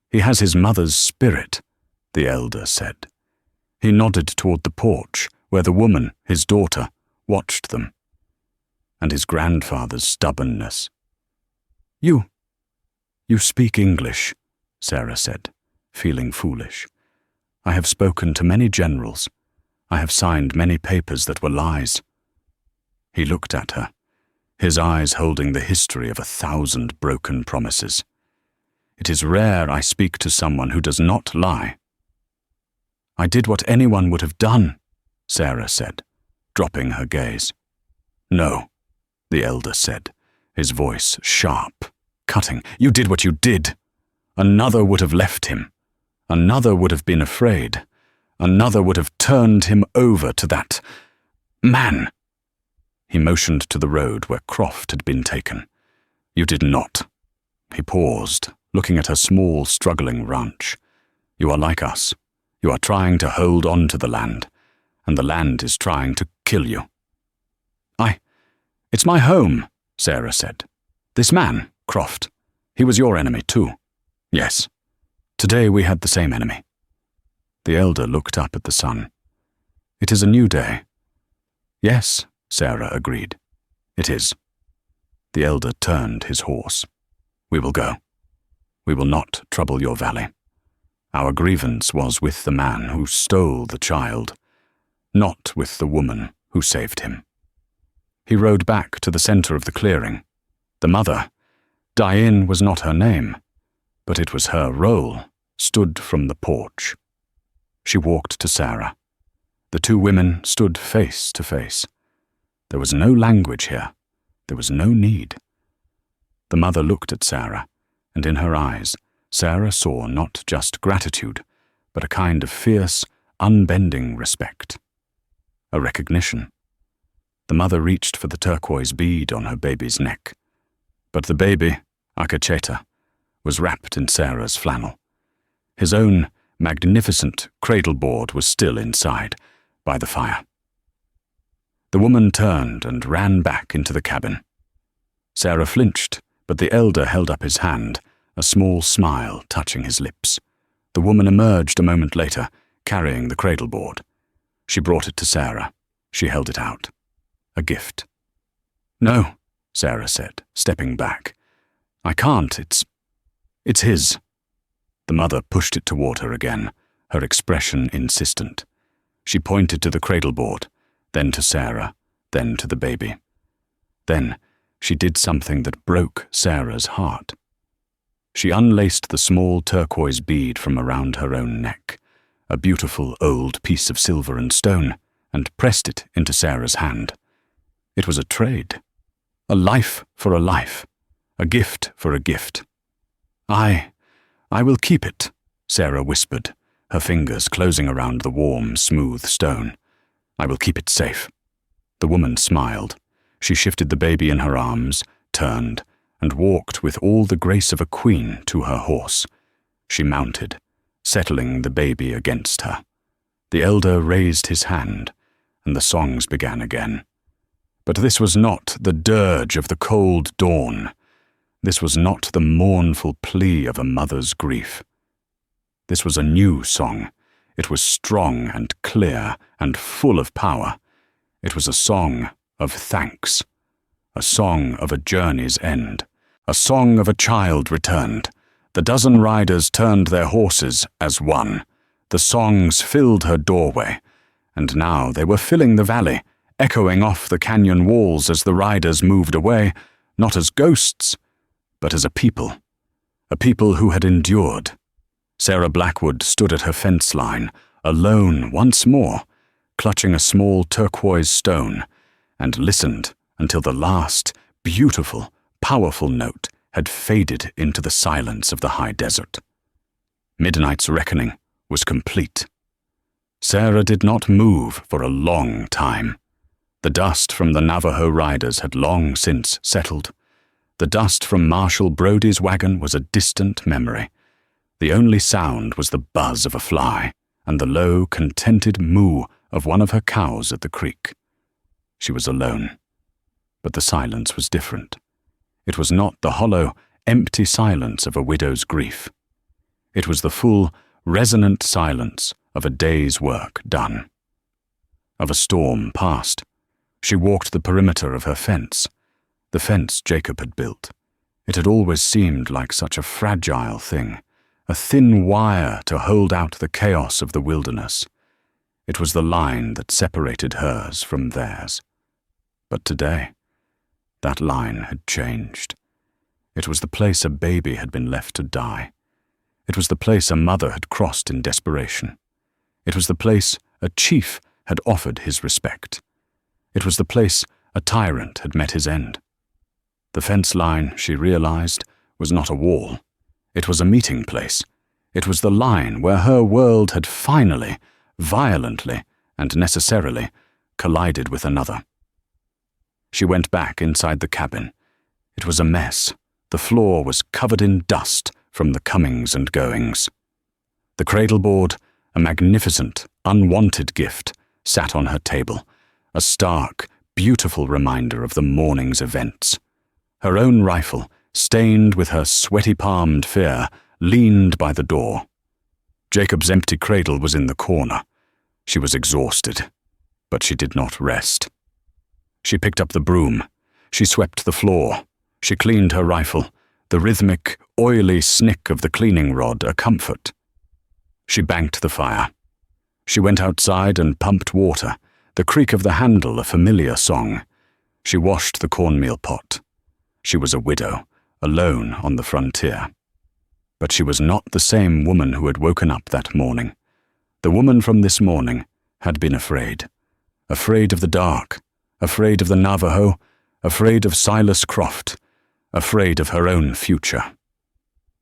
"He has his mother's spirit," the elder said. He nodded toward the porch, where the woman, his daughter, watched them. "And his grandfather's stubbornness." You speak English," Sarah said, feeling foolish. "I have spoken to many generals. I have signed many papers that were lies." He looked at her, his eyes holding the history of 1,000 broken promises. "It is rare I speak to someone who does not lie." "I did what anyone would have done," Sarah said, dropping her gaze. "No," the elder said, his voice sharp, cutting. "You did what you did. Another would have left him. Another would have been afraid. Another would have turned him over to that man." He motioned to the road where Croft had been taken. "You did not." He paused, looking at her small, struggling ranch. "You are like us. You are trying to hold on to the land, and the land is trying to kill you." It's my home," Sarah said. "This man, Croft, he was your enemy too." "Yes. Today we had the same enemy." The elder looked up at the sun. "It is a new day." "Yes," Sarah agreed. "It is." The elder turned his horse. "We will go. We will not trouble your valley. Our grievance was with the man who stole the child, not with the woman who saved him." He rode back to the center of the clearing. The mother, Diane was not her name, but it was her role, stood from the porch. She walked to Sarah. The two women stood face to face. There was no language here. There was no need. The mother looked at Sarah, and in her eyes, Sarah saw not just gratitude, but a kind of fierce, unbending respect. A recognition. The mother reached for the turquoise bead on her baby's neck. But the baby, Akacheta, was wrapped in Sarah's flannel. His own magnificent cradleboard was still inside, by the fire. The woman turned and ran back into the cabin. Sarah flinched, but the elder held up his hand, a small smile touching his lips. The woman emerged a moment later, carrying the cradleboard. She brought it to Sarah. She held it out. A gift. "No," Sarah said, stepping back. "I can't. It's his." The mother pushed it toward her again, her expression insistent. She pointed to the cradleboard. then to Sarah, then to the baby. Then she did something that broke Sarah's heart. She unlaced the small turquoise bead from around her own neck, a beautiful old piece of silver and stone, and pressed it into Sarah's hand. It was a trade. A life for a life. A gift for a gift. I will keep it, Sarah whispered, her fingers closing around the warm, smooth stone. I will keep it safe. The woman smiled. She shifted the baby in her arms, turned, and walked with all the grace of a queen to her horse. She mounted, settling the baby against her. The elder raised his hand, and the songs began again. But this was not the dirge of the cold dawn. This was not the mournful plea of a mother's grief. This was a new song. It was strong and clear and full of power. It was a song of thanks, a song of a journey's end, a song of a child returned. The dozen riders turned their horses as one. The songs filled her doorway, and now they were filling the valley, echoing off the canyon walls as the riders moved away, not as ghosts, but as a people who had endured. Sarah Blackwood stood at her fence line, alone once more, clutching a small turquoise stone, and listened until the last, beautiful, powerful note had faded into the silence of the high desert. Midnight's reckoning was complete. Sarah did not move for a long time. The dust from the Navajo riders had long since settled. The dust from Marshal Brody's wagon was a distant memory. The only sound was the buzz of a fly and the low, contented moo of one of her cows at the creek. She was alone, but the silence was different. It was not the hollow, empty silence of a widow's grief. It was the full, resonant silence of a day's work done. Of a storm past. She walked the perimeter of her fence, the fence Jacob had built. It had always seemed like such a fragile thing, a thin wire to hold out the chaos of the wilderness. It was the line that separated hers from theirs. But today, that line had changed. It was the place a baby had been left to die. It was the place a mother had crossed in desperation. It was the place a chief had offered his respect. It was the place a tyrant had met his end. The fence line, she realized, was not a wall. It was a meeting place. It was the line where her world had finally, violently, and necessarily collided with another. She went back inside the cabin. It was a mess. The floor was covered in dust from the comings and goings. The cradleboard, a magnificent, unwanted gift, sat on her table, a stark, beautiful reminder of the morning's events. Her own rifle, stained with her sweaty-palmed fear, leaned by the door. Jacob's empty cradle was in the corner. She was exhausted, but she did not rest. She picked up the broom. She swept the floor. She cleaned her rifle, the rhythmic, oily snick of the cleaning rod a comfort. She banked the fire. She went outside and pumped water, the creak of the handle a familiar song. She washed the cornmeal pot. She was a widow, alone on the frontier. But she was not the same woman who had woken up that morning. The woman from this morning had been afraid. Afraid of the dark, afraid of the Navajo, afraid of Silas Croft, afraid of her own future.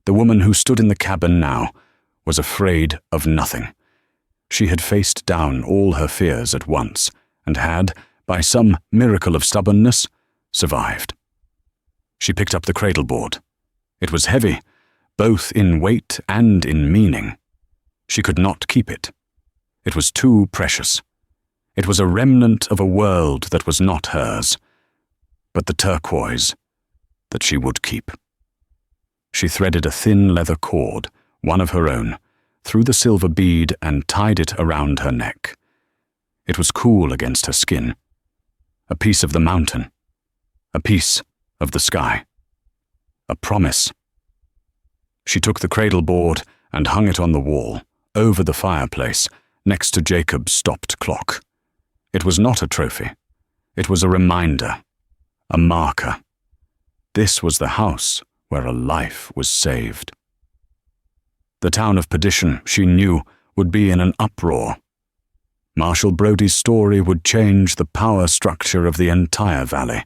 The woman who stood in the cabin now was afraid of nothing. She had faced down all her fears at once and had, by some miracle of stubbornness, survived. She picked up the cradleboard. It was heavy, both in weight and in meaning. She could not keep it. It was too precious. It was a remnant of a world that was not hers, but the turquoise that she would keep. She threaded a thin leather cord, one of her own, through the silver bead and tied it around her neck. It was cool against her skin. A piece of the mountain. A piece of the sky. A promise. She took the cradleboard and hung it on the wall, over the fireplace, next to Jacob's stopped clock. It was not a trophy. It was a reminder, a marker. This was the house where a life was saved. The town of Perdition, she knew, would be in an uproar. Marshal Brodie's story would change the power structure of the entire valley.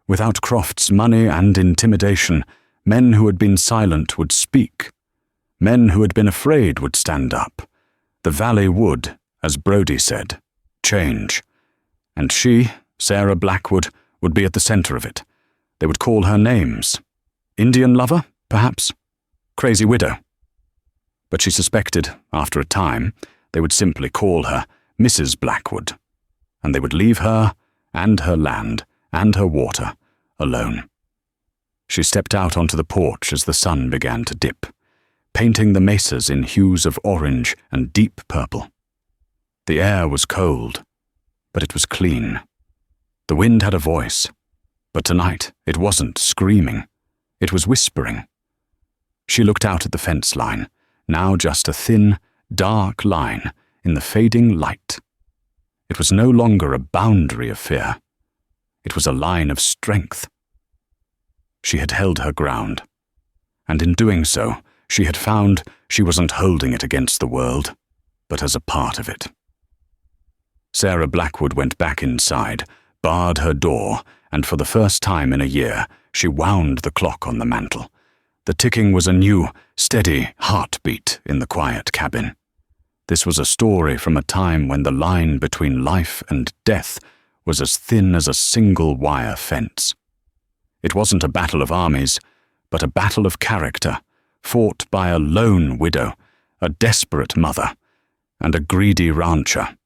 Without Croft's money and intimidation, men who had been silent would speak. Men who had been afraid would stand up. The valley would, as Brodie said, change. And she, Sarah Blackwood, would be at the center of it. They would call her names. Indian lover, perhaps? Crazy widow. But she suspected, after a time, they would simply call her Mrs. Blackwood, and they would leave her and her land and her water alone. She stepped out onto the porch as the sun began to dip, painting the mesas in hues of orange and deep purple. The air was cold, but it was clean. The wind had a voice, but tonight it wasn't screaming, it was whispering. She looked out at the fence line, now just a thin, dark line in the fading light. It was no longer a boundary of fear. It was a line of strength. She had held her ground, and in doing so, she had found she wasn't holding it against the world, but as a part of it. Sarah Blackwood went back inside, barred her door, and for the first time in a year, she wound the clock on the mantel. The ticking was a new, steady heartbeat in the quiet cabin. This was a story from a time when the line between life and death was as thin as a single wire fence. It wasn't a battle of armies, but a battle of character, fought by a lone widow, a desperate mother, and a greedy rancher.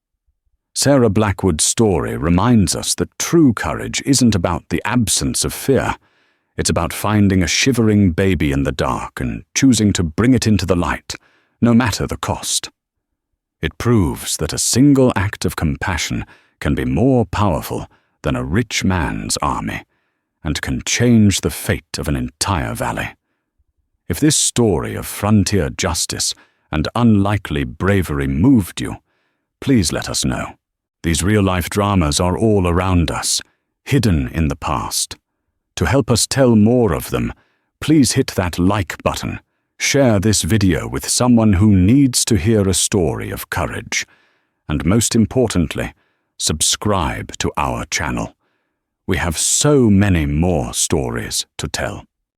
Sarah Blackwood's story reminds us that true courage isn't about the absence of fear. It's about finding a shivering baby in the dark and choosing to bring it into the light, no matter the cost. It proves that a single act of compassion can be more powerful than a rich man's army, and can change the fate of an entire valley. If this story of frontier justice and unlikely bravery moved you, please let us know. These real-life dramas are all around us, hidden in the past. To help us tell more of them, please hit that like button. Share this video with someone who needs to hear a story of courage. And most importantly, subscribe to our channel. We have so many more stories to tell.